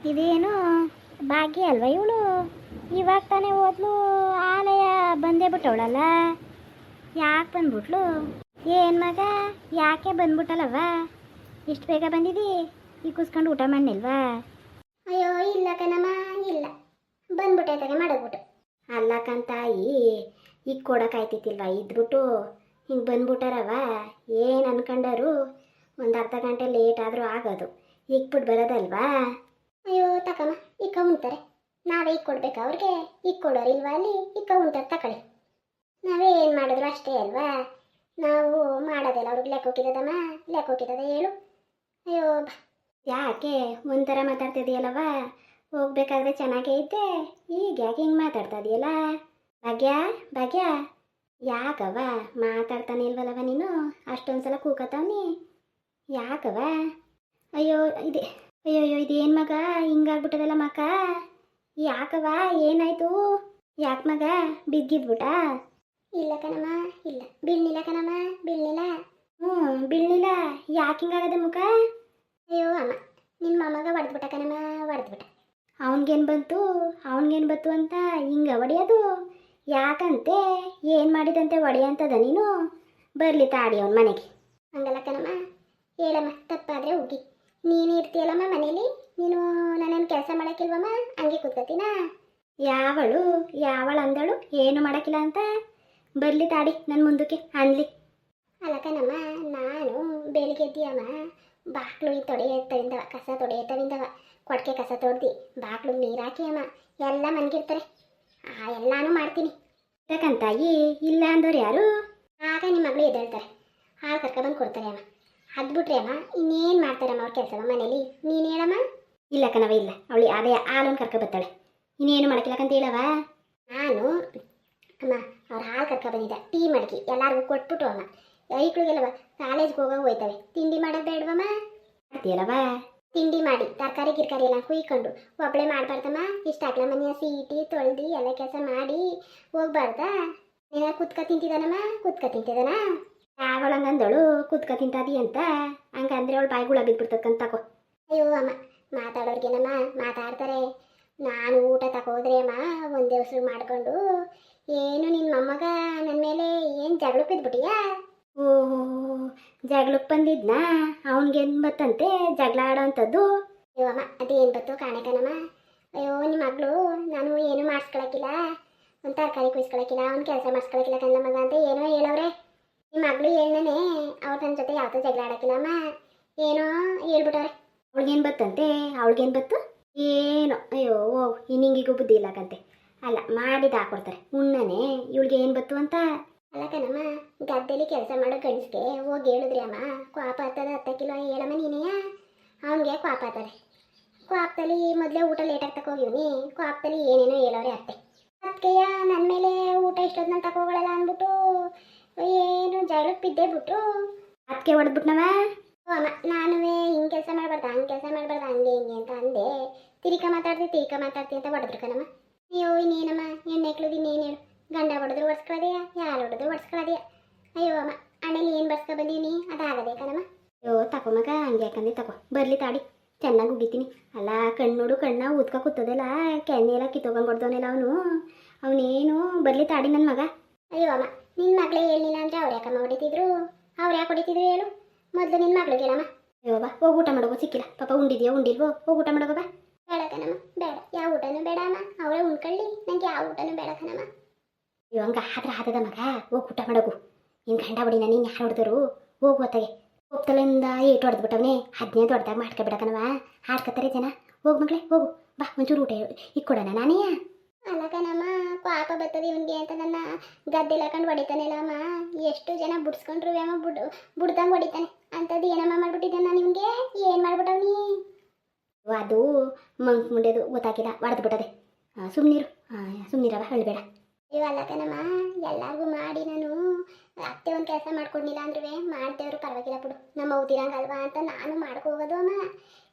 ಇದೇನು ಭಾಗ್ಯ ಅಲ್ವಾ ಇವಳು? ಇವಾಗ ತಾನೇ ಹೋದ್ಲು, ಆಲಯ ಬಂದೇ ಬಿಟ್ಟವಳಲ್ಲ. ಯಾಕೆ ಬಂದ್ಬಿಟ್ಲು? ಏನು ಮಗ, ಯಾಕೆ ಬಂದ್ಬಿಟ್ಟಲ್ಲವ? ಇಷ್ಟು ಬೇಗ ಬಂದಿದ್ದಿ? ಈಗ ಕುಸ್ಕೊಂಡು ಊಟ ಮಾಡಿಲ್ವಾ? ಅಯ್ಯೋ ಇಲ್ಲ ಕಣಮ್ಮ, ಇಲ್ಲ ಬಂದ್ಬಿಟ್ಟೈತಾಗೆ ಮಾಡದ್ಬಿಟ್ಟು. ಅಲ್ಲ ಕಂತಾಯಿ, ಈಗ ಕೊಡೋಕಾಯ್ತಿತ್ತಿಲ್ವ? ಇದ್ಬಿಟ್ಟು ಹಿಂಗೆ ಬಂದ್ಬಿಟ್ಟಾರವ. ಏನು ಅನ್ಕೊಂಡರು? ಒಂದು ಅರ್ಧ ಗಂಟೆ ಲೇಟ್ ಆದರೂ ಆಗೋದು, ಇಕ್ಬಿಟ್ಟು ಬರೋದಲ್ವಾ? ಅಯ್ಯೋ ತಕಮ್ಮ, ಇಕ್ಕ ಉಣ್ತಾರೆ. ನಾವೇ ಈಗ ಕೊಡ್ಬೇಕಾ ಅವ್ರಿಗೆ? ಈಗ ಕೊಡೋರಿಲ್ವಾ ಅಲ್ಲಿ? ಇಕ್ಕ ಉಣ್ತಾರೆ ತಕೊಳ್ಳಿ. ನಾವೇ ಏನು ಮಾಡಿದ್ರು ಅಷ್ಟೇ ಅಲ್ವಾ? ನಾವು ಮಾಡೋದಲ್ಲ ಅವ್ರಿಗೆ ಲೆಕ್ಕ ಹೋಗಿದ್ದದಮ್ಮ, ಲೆಕ್ಕ ಹೋಗಿದ್ದದ ಹೇಳು. ಅಯ್ಯೋ ಬಾ. ಯಾಕೆ ಒಂಥರ ಮಾತಾಡ್ತಿದೆಯಲ್ಲವ? ಹೋಗ್ಬೇಕಾದ್ರೆ ಚೆನ್ನಾಗೇ ಇದ್ದೆ, ಈಗ ಯಾಕೆ ಹಿಂಗೆ ಮಾತಾಡ್ತಾ ಇದೆಯಲ್ಲ? ಭಾಗ್ಯ, ಭಾಗ್ಯ, ಯಾಕವ ಮಾತಾಡ್ತಾನೆ ಇಲ್ವಲ್ಲವ ನೀನು? ಅಷ್ಟೊಂದು ಸಲ ಕೂಕತ್ತವನಿ, ಯಾಕವ? ಅಯ್ಯೋ ಇದೆ, ಅಯ್ಯೋ ಅಯ್ಯೋ ಇದೇನು ಮಗ ಹಿಂಗಾಗ್ಬಿಟ್ಟದಲ್ಲ ಮಕ? ಯಾಕವ, ಏನಾಯ್ತು? ಯಾಕೆ ಮಗ ಬಿದ್ದಿದ್ಬಿಟ್ಟ? ಇಲ್ಲ ಕಣಮ್ಮ, ಇಲ್ಲ ಬೀಳ್ನಿಲ್ಲ ಕಣಮ್ಮ, ಬೀಳ್ನಿಲ್ಲ. ಬೀಳ್ನಿಲ್ಲ? ಯಾಕೆ ಹಿಂಗಾಗದೆ ಮುಖ? ಅಯ್ಯೋ ಅಮ್ಮ, ನಿನ್ನ ಮೊಮ್ಮಗ ಹೊಡೆದ್ಬಿಟ್ಟ ಕಣಮ್ಮ, ಹೊಡೆದ್ಬಿಟ್ಟ. ಅವನಿಗೇನು ಬಂತು ಅಂತ ಹಿಂಗೆ ಹೊಡೆಯೋದು? ಯಾಕಂತೆ? ಏನು ಮಾಡಿದಂತೆ ಹೊಡೆಯಂತದ ನೀನು? ಬರಲಿ ತಾಡಿ ಅವನ ಮನೆಗೆ. ಹಂಗಲ್ಲ ಕಣಮ್ಮ, ಹೇಳಮ್ಮ, ತಪ್ಪಾದರೆ ಹೋಗಿ. ನೀನು ಇರ್ತೀಯಲ್ಲಮ್ಮ ಮನೇಲಿ, ನೀನು ನನ್ನನ್ನು ಕೆಲಸ ಮಾಡೋಕ್ಕಿಲ್ವಮ್ಮ, ಹಂಗೆ ಕೂತ್ಕೋತೀನಾ? ಯಾವಳು ಅಂದಳು ಏನು ಮಾಡೋಕ್ಕಿಲ್ಲ ಅಂತ? ಬರಲಿ ತಾಡಿ ನನ್ನ ಮುಂದಕ್ಕೆ ಅನ್ಲಿ. ಅಲ್ಲ ಕಣಮ್ಮ, ನಾನು ಬೆಳಿಗ್ಗೆ ಎದ್ದೀಯಮ್ಮ, ಬಾಕ್ಲು ತೊಡೆಯತ್ತವಿಂದವ, ಕಸ ತೊಡೆಯತ್ತವಿಂದವ, ಕೊಟ್ಟಿಗೆ ಕಸ ತೊಡ್ದು ಬಾಕ್ಲು ನೀರು ಹಾಕಿ ಅಮ್ಮ, ಎಲ್ಲ ಮನ್ಗಿರ್ತಾರೆ, ಎಲ್ಲಾನು ಮಾಡ್ತೀನಿ. ಯಾಕಂತಾಯಿ ಇಲ್ಲ ಅಂದವ್ರು ಯಾರು? ಆಗ ನಿಮ್ಮ ಮಗಳು ಎದ್ದೇಳ್ತಾರೆ, ಹಾಲು ಕರ್ಕೊಬಂದು ಕೊಡ್ತಾರೆ ಅಮ್ಮ. ಅದ್ಬಿಟ್ರೆ ಅಮ್ಮ ಇನ್ನೇನು ಮಾಡ್ತಾರಮ್ಮ ಅವ್ರ ಕೆಲಸವ ಮನೇಲಿ? ನೀನು ಹೇಳಮ್ಮ. ಇಲ್ಲ ಕಣವ, ಇಲ್ಲ, ಅವಳು ಅದೇ ಹಾಲನ್ನು ಕರ್ಕೊಬತ್ತಾಳೆ, ಇನ್ನೇನು ಮಾಡಕ್ಕಿಲ್ಲಕಂತ ಹೇಳವ? ನಾನು ಅಮ್ಮ ಅವ್ರು ಹಾಲು ಕರ್ಕೊಬಂದಿದ್ದ ಟೀ ಮಡಗಿ ಎಲ್ಲರಿಗೂ ಕೊಟ್ಬಿಟ್ಟು ಅಮ್ಮ, ಐಕ್ಳಿಗೆಲ್ಲವ ಕಾಲೇಜ್ಗೆ ಹೋಯ್ತವೆ, ತಿಂಡಿ ಮಾಡೋದು ಬೇಡವಮ್ಮ? ಮಾಡ್ತೀಯಲ್ಲವ? ತಿಂಡಿ ಮಾಡಿ ತರಕಾರಿ ಗಿರ್ಕಾರಿ ಎಲ್ಲ ಕುಯ್ಕೊಂಡು ಒಬ್ಬಳೆ ಮಾಡಬಾರ್ದಮ್ಮ. ಇಷ್ಟು ಅಗ್ಲ ಮನೆಯ ಸೀಟಿ ತೊಳ್ದು ಎಲ್ಲ ಕೆಲಸ ಮಾಡಿ ಹೋಗ್ಬಾರ್ದಾ? ನೀನು ಕುತ್ಕ ತಿಂತಿದ್ದಾನಮ್ಮ, ಕುತ್ಕ ತಿಂತಿದ್ದಾನ? ಯಾವಳಂಗಂದಳು ಕುತ್ಕ ತಿಂತಾದಿ ಅಂತ? ಹಂಗಂದ್ರೆ ಅವಳು ಬಾಯಿಗುಳ ಬಿದ್ಬಿಡ್ತಕ್ಕಂತ ತಕೋ. ಅಯ್ಯೋ ಅಮ್ಮ, ಮಾತಾಡೋರ್ಗೇನಮ್ಮ ಮಾತಾಡ್ತಾರೆ. ನಾನು ಊಟ ತಗೋದ್ರೆ ಅಮ್ಮ ಒಂದೇ ಉಸಿರು ಮಾಡ್ಕೊಂಡು, ಏನು ನಿನ್ನ ಮೊಮ್ಮಗ ನನ್ನ ಮೇಲೆ ಏನು ಜಗಳಕ್ಕೆ ಬಿದ್ಬಿಟ್ಟಿಯಾ? ಓಹೋ, ಜಗಳಕ್ಕೆ ಬಂದಿದ್ನಾ? ಅವನಿಗೇನು ಬತ್ತಂತೆ ಜಗಳ ಆಡೋವಂಥದ್ದು? ಅಯ್ಯೋ ಅಮ್ಮ, ಅದೇನು ಬತ್ತು ಕಾಣಕನಮ್ಮ. ಅಯ್ಯೋ ನಿಮ್ಮ ಮಗಳು ನಾನು ಏನು ಮಾಡಿಸ್ಕೊಳಕ್ಕಿಲ್ಲ, ಒಂದು ತರಕಾರಿ ಕುಯ್ಸ್ಕೊಳಕ್ಕಿಲ್ಲ, ಒಂದು ಕೆಲಸ ಮಾಡಿಸ್ಕೊಳಕ್ಕಿಲ್ಲ ಕಣ್ಣ ಮಗ ಅಂತ ಏನೋ ಹೇಳವ್ರೆ. ನಿಮ್ಮ ಮಗಳು ಹೇಳ್ನೇ ಅವ್ರು ನನ್ನ ಜೊತೆ ಯಾವತ್ತೂ ಜಗಳ ಆಡೋಕ್ಕಿಲ್ಲ ಅಮ್ಮ, ಏನೋ ಹೇಳ್ಬಿಟ್ಟವ್ರೆ. ಅವಳಿಗೇನು ಬತ್ತಂತೆ? ಅವಳಿಗೇನು ಬತ್ತು? ಏನೋ, ಅಯ್ಯೋ ಹಿಂಗಿಗೂ ಬುದ್ಧಿ ಇಲ್ಲಕಂತೆ. ಅಲ್ಲ ಮಾಡಿದ ಹಾಕೊಡ್ತಾರೆ ಉಣ್ಣನೆ, ಇವಳಿಗೆ ಏನು ಬತ್ತು ಅಂತ? ಅಲ್ಲ ಕಣಮ್ಮ, ಗದ್ದೆಲಿ ಕೆಲಸ ಮಾಡೋ ಗಂಡಸ್ಗೆ ಹೋಗಿ ಹೇಳಿದ್ರಿ ಅಮ್ಮ, ಕ್ವಾಪ ಹತ್ತದ 10 ಕಿಲೋ ಹೇಳಮ್ಮ ನೀನೆಯ. ಅವನಿಗೆ ಕ್ವಾಪ ಹತ್ತದೆ. ಕ್ವಾಪದಲ್ಲಿ ಮೊದಲೇ ಊಟ ಲೇಟಾಗಿ ತಗೋಗಿವ್ನಿ, ಕ್ವಾಪದಲ್ಲಿ ಏನೇನೋ ಹೇಳೋರೆ ಅತ್ತೆ. ಅದಕ್ಕೆಯ ನನ್ನ ಮೇಲೆ ಊಟ ಇಷ್ಟೊತ್ತಲ್ಲಿ ತಗೋಗಳಲ್ಲ ಅಂದ್ಬಿಟ್ಟು ಏನು ಜಗಳಕ್ಕೆ ಬಿದ್ದೇ ಬಿಟ್ಟು ಅದಕ್ಕೆ ಹೊಡೆದ್ಬಿಟ್ನವ. ಅಮ್ಮ ನಾನು ಹಿಂಗೆ ಕೆಲಸ ಮಾಡಬಾರ್ದು, ಹಂಗೆ ಕೆಲಸ ಮಾಡಬಾರ್ದು, ಹಂಗೆ ಹಿಂಗೆ ಅಂತ ಅಂದೆ. ತಿರಿಕ ಮಾತಾಡ್ತಿ ಅಂತ ಹೊಡೆದ್ರು ಕಣಮ್ಮ. ಅಯ್ಯೋ ಇನ್ನೇನಮ್ಮ, ಹೆಣ್ಣೆಕ್ಳದು ಇನ್ನೇನು ಹೇಳು, ಗಂಡ ಹೊಡೆದ್ರು ಒಡ್ಸ್ಕೊಳ್ಳೋದೆಯಾ, ಯಾರು ಹೊಡೆದ್ರು ಒಡ್ಸ್ಕೊಳ್ಳೋದೆಯಾ? ಅಯ್ಯೋ ಅಮ್ಮ, ಅಣ್ಣಲ್ಲಿ ಏನು ಬರ್ಸ್ಕೊ ಬಂದೀನಿ ಅದಾಗದೆ ಕಣಮ್ಮ. ಅಯ್ಯೋ ತಕೋ ಮಗ, ಹಂಗೆ ಯಾಕಂದ್ರೆ ತಕೋ, ಬರಲಿ ತಾಡಿ ಚೆನ್ನಾಗಿ ಉಗಿತೀನಿ. ಅಲ್ಲ ಕಣ್ಣೋಡು ಕಣ್ಣ ಊದ್ಕ ಕೂತದೆಲ್ಲ, ಕೆನ್ನೆ ಎಲ್ಲ ಕಿತ್ತೋಗಂಗೆ ಕೊಡ್ದವನೆಲ್ಲ ಅವನೇನು ಬರಲಿ ತಾಡಿ ನನ್ನ ಮಗ. ಅಯ್ಯೋ ಅಮ್ಮ, ನಿನ್ನ ಮಗಳೇ ಹೇಳಿಲ್ಲ ಅಂದರೆ ಅವ್ರು ಯಾಕಮ್ಮ ಹೊಡಿತಿದ್ರು? ಅವ್ರು ಯಾಕೆ ಹೊಡಿತಿದ್ರು ಹೇಳು? ಮೊದಲು ನಿನ್ನ ಮಗಳಿಗೆ ಹೇಳಮ್ಮ. ಅಯ್ಯೋ ಬಾ, ಹೋಗಿ ಊಟ ಮಾಡೋಗೋ, ಸಿಕ್ಕಿಲ್ಲ ಪಾಪ, ಉಂಡಿದ್ಯೋ ಉಂಡಿಲ್ವೋ, ಹೋಗಿ ಊಟ ಮಾಡೋಗೋ ಬಾ. ಬೇಡ ಕಣಮ್ಮ, ಬೇಡ, ಯಾವ ಊಟನೂ ಬೇಡ ಅಮ್ಮ, ಅವರೇ ಉಣ್ಕೊಳ್ಳಿ, ನನಗೆ ಯಾವ ಊಟನೂ ಬೇಡ ಕಣಮ್ಮ. ಅಯ್ಯೋ ಹಂಗೆ ಆತದ ಮಗ, ಹೋಗಿ ಊಟ ಮಾಡೋಗು. ನಿನ್ನ ಗಂಡ ಹೊಡಿನ, ನೀನು ಯಾರು ಹೊಡೆದರು? ಹೋಗು ಹೊತ್ತಾಗೆ. ಹೋಗ್ತಲಿಂದ ಏಟು ಹೊಡೆದ್ಬಿಟ್ಟವನೇ, 15 ಹೊಡೆದಾಗ ಮಾಡ್ಕೊಬಿಡಕನವ, ಹಾಡ್ಕತ್ತಾರೆ ಜನ. ಹೋಗು ಮಗಳೇ ಹೋಗು ಬಾ, ಒಂಚೂರು ಊಟ ಇಕ್ಕೊಡೋಣ ನಾನೇ. ಅಲ್ಲ ಕಣಮ್ಮ, ಪಾಪ ಬರ್ತದೆ ಇವನಿಗೆ ಅಂತ ನನ್ನ ಗದ್ದೆಲ್ಲ ಕಂಡು ಹೊಡಿತಾನೆಲ್ಲ ಅಮ್ಮ. ಎಷ್ಟು ಜನ ಬುಡ್ಸ್ಕೊಂಡ್ರು ಅಮ್ಮ, ಬುಡ್ದಂಗೆ ಹೊಡಿತಾನೆ. ಅಂಥದ್ದು ಏನಮ್ಮ ಮಾಡ್ಬಿಟ್ಟಿದ್ದೆ ನಾನು ಇವನಿಗೆ? ಏನು ಮಾಡ್ಬಿಟ್ಟವನಿ? ಅದು ಮಂಕ್ ಮುಂಡೆದು ಗೊತ್ತಾಗಿಲ್ಲ, ಹೊಡೆದ್ಬಿಟ್ಟದೆ. ಸುಮ್ಮನಿರವ, ಹೇಳಬೇಡ. ಇವಲ್ಲ ಕಣಮ್ಮ, ಎಲ್ಲರಿಗೂ ಮಾಡಿ ನಾನು ಅತ್ತೆ ಒಂದು ಕೆಲಸ ಮಾಡ್ಕೊಂಡಿಲ್ಲ ಅಂದ್ರೂ ಮಾಡ್ದೇವ್ರು ಪರವಾಗಿಲ್ಲ ಬಿಡು, ನಮ್ಮ ಊದಿರಂಗಲ್ವಾ ಅಂತ ನಾನು ಮಾಡ್ಕೋಗೋದು ಅಮ್ಮ.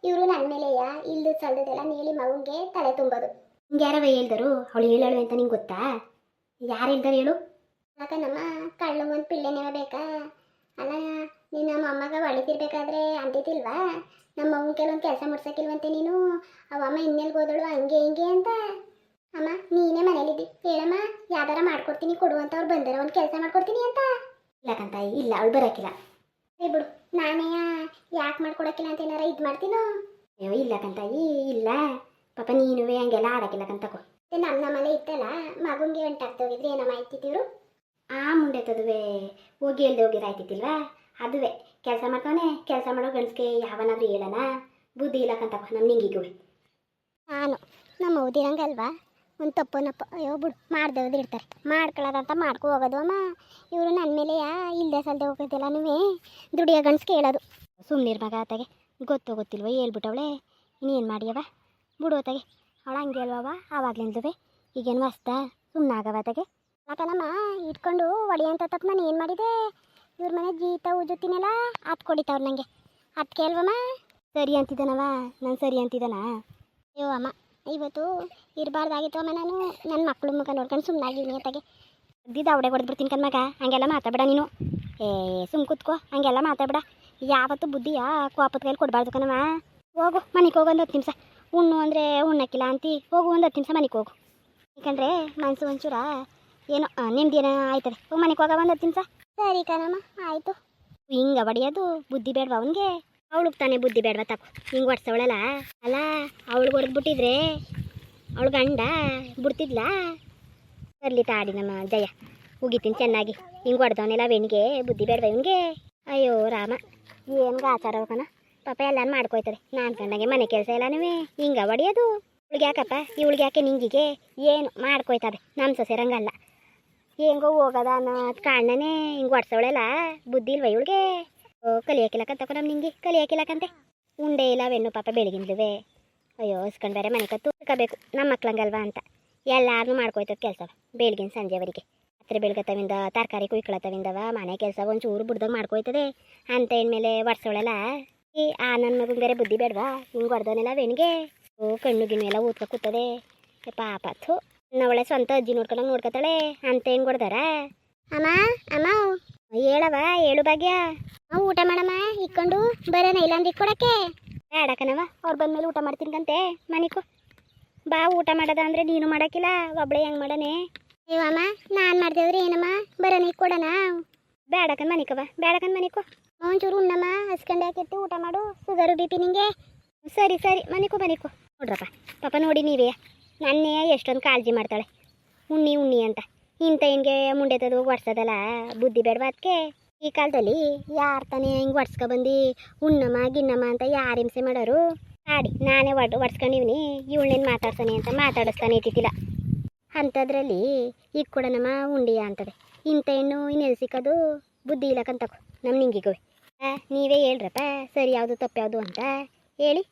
ಇವರು ನನ್ನ ಮೇಲೆಯ ಇಲ್ದು ಸಲ್ದದೆಲ್ಲ ನೀಲಿ ಮಗುಗೆ ತಲೆ ತುಂಬೋದು. ಹಿಂಗೆ ಯಾರವ ಹೇಳ್ದರು? ಅವಳು ಹೇಳಳು ಅಂತ ನಿಂಗೆ ಗೊತ್ತಾ? ಯಾರು ಹೇಳ್ದಾರೆ ಹೇಳು? ಯಾಕನಮ್ಮ, ಕಳ್ಳು ಒಂದು ಪಿಳ್ಳೆನೇ ಬೇಕಾ? ಅಲ್ಲ ನೀನು ನಮ್ಮ ಅಮ್ಮಗ ಹೊಳಿತಿರ್ಬೇಕಾದ್ರೆ ಅಂತಿಲ್ವಾ ನಮ್ಮ ಅವ್ನ ಕೆಲವೊಂದು ಕೆಲಸ ಮಾಡ್ಸಕ್ಕಿಲ್ವಂತೆ ನೀನು ಅವಮ್ಮ ಇನ್ನೆಲ್ಗೆ ಹೋದಳು ಹಂಗೆ ಹಿಂಗೆ ಅಂತ. ಅಮ್ಮ ನೀನೇ ಮನೇಲಿದ್ದಿ ಹೇಳಮ್ಮ, ಯಾವ್ದಾರ ಮಾಡ್ಕೊಡ್ತೀನಿ ಕೊಡು ಅಂತ ಅವ್ರು ಬಂದಾರ ಒಂದು ಕೆಲಸ ಮಾಡ್ಕೊಡ್ತೀನಿ ಅಂತ. ಇಲ್ಲಕಂತ ಇಲ್ಲ, ಅವಳು ಬರೋಕಿಲ್ಲ. ಏ ಬಿಡು, ನಾನೇ ಯಾಕೆ ಮಾಡ್ಕೊಡಕ್ಕಿಲ್ಲ ಅಂತ ಏನಾರ ಇದು ಮಾಡ್ತೀನೋ. ಅಯ್ಯೋ ಇಲ್ಲಕಂತಾಯಿ ಇಲ್ಲ, ಪಾಪ ನೀನುವೇ ಹಂಗೆಲ್ಲ ಆಡಕ್ಕಿಲ್ಲಕಂತಕೋ. ನಮ್ಮಲ್ಲೇ ಇತ್ತಲ್ಲ ಮಗುಂಗೆ ಹೊಂಟಾಗ್ತೋಗಿದ್ರೆ ಏನಮ್ಮ ಆಯ್ತಿದ್ರು. ಆ ಮುಂಡೆತ್ತದುವೆ ಹೋಗಿ ಹೇಳ್ದೆ ಹೋಗಿರಾಯ್ತಿಲ್ವಾ, ಅದುವೇ ಕೆಲಸ ಮಾಡ್ತಾನೆ. ಕೆಲಸ ಮಾಡೋ ಗಂಡಸ್ಗೆ ಯಾವನಾದ್ರೂ ಹೇಳೋಣ, ಬುದ್ಧಿ ಇಲ್ಲಕಂತಕೋ ನಮ್ಮ ನಿಂಗಿಗುವೆ. ನಾನು ನಮ್ಮ ಓದಿರಂಗಲ್ವಾ ಒಂದು ತಪ್ಪನಪ್ಪ. ಅಯ್ಯೋ ಬಿಡು, ಮಾಡ್ದವ್ದು ಇರ್ತಾರೆ, ಮಾಡ್ಕೊಳ್ಳೋದಂತ ಮಾಡ್ಕೊ ಹೋಗೋದು. ಅಮ್ಮ ಇವರು ನನ್ನ ಮೇಲೆ ಇಲ್ಲದೆ ಸಲ್ದೆ ಹೋಗೋದೆಲ್ಲನೂ ದುಡಿಯೋ ಗಂಡ್ಸ್ಗೆ ಹೇಳೋದು. ಸುಮ್ಮನಿರ್ ಮಗ, ಆತಗೆ ಗೊತ್ತಿಲ್ವ ಹೇಳ್ಬಿಟ್ಟವಳೆ, ಇನ್ನೇನು ಮಾಡಿಯವ ಬಿಡೋತಾಗೆ. ಅವಳು ಹಂಗೆ ಅಲ್ವವ ಆವಾಗ್ಲಿಂದವೇ, ಈಗೇನು ಹೊಸ್ತಾ ಸುಮ್ಮನಾಗವತ್ತಾಗೆ. ಯಾಕನಮ್ಮ ಇಟ್ಕೊಂಡು ಹೊಡಿ ಅಂತ ತಪ್ಪು ನಾನು ಏನು ಮಾಡಿದೆ? ಇವ್ರ ಮನೆ ಜೀತ ಉಜ್ಜುತ್ತೀನಲ್ಲ ಅದು ಕೊಡಿತಾವ್ರು ನನಗೆ, ಅದಕ್ಕೆ ಅಲ್ವಮ್ಮ ಸರಿ ಅಂತಿದ್ದಾನವ. ನಾನು ಸರಿ ಅಂತಿದ್ದಾನ? ಅಯ್ಯೋ ಅಮ್ಮ ಇವತ್ತು ಇರಬಾರ್ದಾಗಿತ್ತು ಅಮ್ಮ. ನಾನು ನನ್ನ ಮಕ್ಕಳು ಮುಖ ನೋಡ್ಕೊಂಡು ಸುಮ್ಮನಾಗಿದ್ದೀನಿ ಅತ್ತಾಗೆ. ಅದ್ದಿದ್ದು ಅವಡೆ ಹೊಡೆದ್ಬಿಡ್ತೀನಿ ಕಣ್ಮಗ, ಹಂಗೆಲ್ಲ ಮಾತಾಡಬೇಡ ನೀನು. ಏ ಸುಮ್ಮ ಕೂತ್ಕೋ, ಹಂಗೆಲ್ಲ ಮಾತಾಡಬೇಡ. ಯಾವತ್ತು ಬುದ್ಧಿಯ ಕೋಪದ ಕೈಲಿ ಕೊಡಬಾರ್ದು ಕಣವ. ಹೋಗು ಮನೆಗೆ ಹೋಗು, ಒಂದು 10 ನಿಮಿಷ ಉಣ್ಣು ಅಂದರೆ ಉಣ್ಣಕ್ಕಿಲ್ಲ ಅಂತಿ. ಹೋಗು ಒಂದು 10 ನಿಮಿಷ ಮನೆಗೆ ಹೋಗು, ಯಾಕಂದರೆ ಮನಸ್ಸು ಒಂಚೂರ ಏನೋ ನೆಮ್ಮದಿನ ಆಯ್ತದೆ. ಹೋಗಿ ಮನೆಗೆ ಹೋಗವ ಒಂದು 10 ನಿಮಿಷ. ಸರಿ ಕಣಮ್ಮ ಆಯಿತು. ಹಿಂಗೆ ಹೊಡಿಯೋದು ಬುದ್ಧಿ ಬೇಡವಾ ಅವನಿಗೆ? ಅವಳಿಗೆ ತಾನೇ ಬುದ್ಧಿ ಬೇಡವಾ ತಗೋ, ಹಿಂಗೆ ಹೊಡ್ಸವಳಲ್ಲ. ಅಲ್ಲ ಅವಳಿಗೆ ಹೊಡೆದ್ಬಿಟ್ಟಿದ್ರೆ ಅವಳು ಗಂಡ ಬಿಡ್ತಿದ್ಲ? ಬರಲಿ ತಾಡಿ ನಮ್ಮ ಜಯ, ಉಗಿತೀನಿ ಚೆನ್ನಾಗಿ. ಹಿಂಗೆ ಹೊಡೆದವನೆಲ್ಲ ವೆಣ್ಗೆ ಬುದ್ಧಿ ಬೇಡವಾ ಇವನಿಗೆ? ಅಯ್ಯೋ ರಾಮ, ಏನು ಆಚಾರ ಕಣ. ಪಾಪ ಎಲ್ಲಾನು ಮಾಡ್ಕೊಯ್ತದೆ. ನಾನು ಕಂಡಾಗೆ ಮನೆ ಕೆಲಸ ಎಲ್ಲನೂ ಹಿಂಗೆ ಹೊಡಿಯೋದು. ಇವಳಿಗೆ ಯಾಕಪ್ಪ, ಇವಳಿಗೆ ಯಾಕೆ ನಿಂಗಿಗೆ ಏನು ಮಾಡ್ಕೊಯ್ತದೆ. ನಮ್ಮ ಸೊಸೆರಂಗಲ್ಲ, ಹೆಂಗೋ ಹೋಗೋದ ಅನ್ನೋ ಕಾರಣನೇ ಹಿಂಗೆ ಹೊಡ್ಸವಳೆಲ್ಲ. ಬುದ್ಧಿ ಇಲ್ವ ಇವಳಿಗೆ? ಓ ಕಲಿಯಾಕಿಲ್ಲಕಂತಕೋ ನಮ್ಮ ನಿಂಗೆ, ಕಲಿಯಾಕಿಲ್ಲಕಂತೆ. ಉಂಡೆ ಇಲ್ಲ ವೆಣ್ಣು ಪಾಪ ಬೆಳಗಿಂದ್ಲುವೆ. ಅಯ್ಯೋ ಇಸ್ಕೊಂಡು ಬೇರೆ ಮನೆ ಕತ್ತು ಇಟ್ಕೋಬೇಕು ನಮ್ಮ ಮಕ್ಳಂಗಲ್ವಾ ಅಂತ. ಎಲ್ಲಾರನ್ನೂ ಮಾಡ್ಕೊಯ್ತದ ಕೆಲಸ ಬೆಳಗಿನ ಸಂಜೆವರೆಗೆ. ಹತ್ರ ಬೆಳಗತ್ತವಿಂದ ತರಕಾರಿ ಕುಯ್ಕೊಳತ್ತವಿಂದವ ಮನೆ ಕೆಲಸ ಒಂಚೂರು ಬಿಡ್ದಾಗ ಮಾಡ್ಕೊಯ್ತದೆ ಅಂತ ಹೆಣ್ಮೇಲೆ ಒಡ್ಸೋಳೆಲ್ಲ. ಆ ನನ್ನ ಮಗನ ಬೇರೆ ಬುದ್ಧಿ ಬೇಡವಾ? ಹಿಂಗೆ ಹೊಡೆದವನೆಲ್ಲ ವೆಣ್ಗೆ ಓ ಕಣ್ಣು ಗಿಣ್ಣು ಎಲ್ಲ ಊದ್ಕೊ ಕೂತದೆ. ಪಾಪತ್ತು ನಾವಳೆ ಸ್ವಂತ ಅಜ್ಜಿ ನೋಡ್ಕೊಂಡಂಗೆ ನೋಡ್ಕೊತಾಳೆ ಅಂತ ಹೆಂಗೆ ಹೊಡೆದಾರ? ಅಮ್ಮ ಅಮ್ಮ ಹೇಳವ, ಹೇಳು ಭಾಗ್ಯ. ಊಟ ಮಾಡಮ್ಮ ಇಕ್ಕೊಂಡು ಬರೋಣ, ಇಲ್ಲಾಂದ್ರೆ ಇಕ್ಕೊಡಕ್ಕೆ ಬೇಡಕನವ. ಅವ್ರು ಬಂದಮೇಲೆ ಊಟ ಮಾಡ್ತೀನಂತೆ ಮನಿಕೋ ಬಾ. ಊಟ ಮಾಡೋದ ಅಂದರೆ ನೀನು ಮಾಡೋಕ್ಕಿಲ್ಲ, ಒಬ್ಬಳೆ ಹೆಂಗೆ ಮಾಡನೆ? ಅಯ್ಯವಮ್ಮ ನಾನು ಮಾಡ್ದೇವ್ರಿ ಏನಮ್ಮ, ಬರೋಣ ಇಕ್ಕೊಡೋಣ. ಬೇಡಕನ್ ಮನಿಕವ, ಬೇಡಕನ್ ಮನಿಕೋ. ಒಂಚೂರು ಉಣ್ಣಮ್ಮ, ಹಸ್ಕಂಡು ಹಾಕಿತ್ತು ಊಟ ಮಾಡು, ಸುಗರು ಬಿ ಪಿ ನಿಂಗೆ. ಸರಿ ಸರಿ ಮನಿಕೋ ಮನಿಕೋ. ನೋಡ್ರಪ್ಪ ಪಾಪ ನೋಡಿ ನೀವೇ, ನನ್ನೇ ಎಷ್ಟೊಂದು ಕಾಳಜಿ ಮಾಡ್ತಾಳೆ ಉಣ್ಣಿ ಉಣ್ಣಿ ಅಂತ. ಇಂಥ ಹೆಣ್ಗೆ ಮುಂಡೆ ತದು ಒಡ್ಸೋದಲ್ಲ ಬುದ್ಧಿ ಬೇಡವಾ ಅದಕ್ಕೆ? ಈ ಕಾಲದಲ್ಲಿ ಯಾರು ತಾನೇ ಹಿಂಗೆ ಒಡ್ಸ್ಕೊಬಂದು ಉಣ್ಣಮ್ಮ ಗಿಣ್ಣಮ್ಮ ಅಂತ ಯಾರು ಹಿಂಸೆ ಮಾಡೋರು? ಆಡಿ ನಾನೇ ಒಡ್ಸ್ಕೊಂಡಿವ್ನಿ, ಇವಳನ್ನೇನು ಮಾತಾಡ್ತಾನೆ ಅಂತ ಮಾತಾಡಿಸ್ತಾನೆ ಇತ್ತಿಲ್ಲ. ಅಂಥದ್ರಲ್ಲಿ ಈಗ ಕೂಡ ನಮ್ಮ ಉಂಡಿಯ ಅಂತದೆ. ಇಂಥ ಹೆಣ್ಣು ಇನ್ನೆಲ್ಲಿ ಸಿಕ್ಕೋದು? ಬುದ್ಧಿ ಇಲ್ಲಕಂತಕೋ ನಮ್ಮ ನಿಂಗಿಗುವೆ. ನೀವೇ ಹೇಳ್ರಪ್ಪ, ಸರಿ ಯಾವುದು ತಪ್ಪು ಯಾವುದು ಅಂತ ಹೇಳಿ.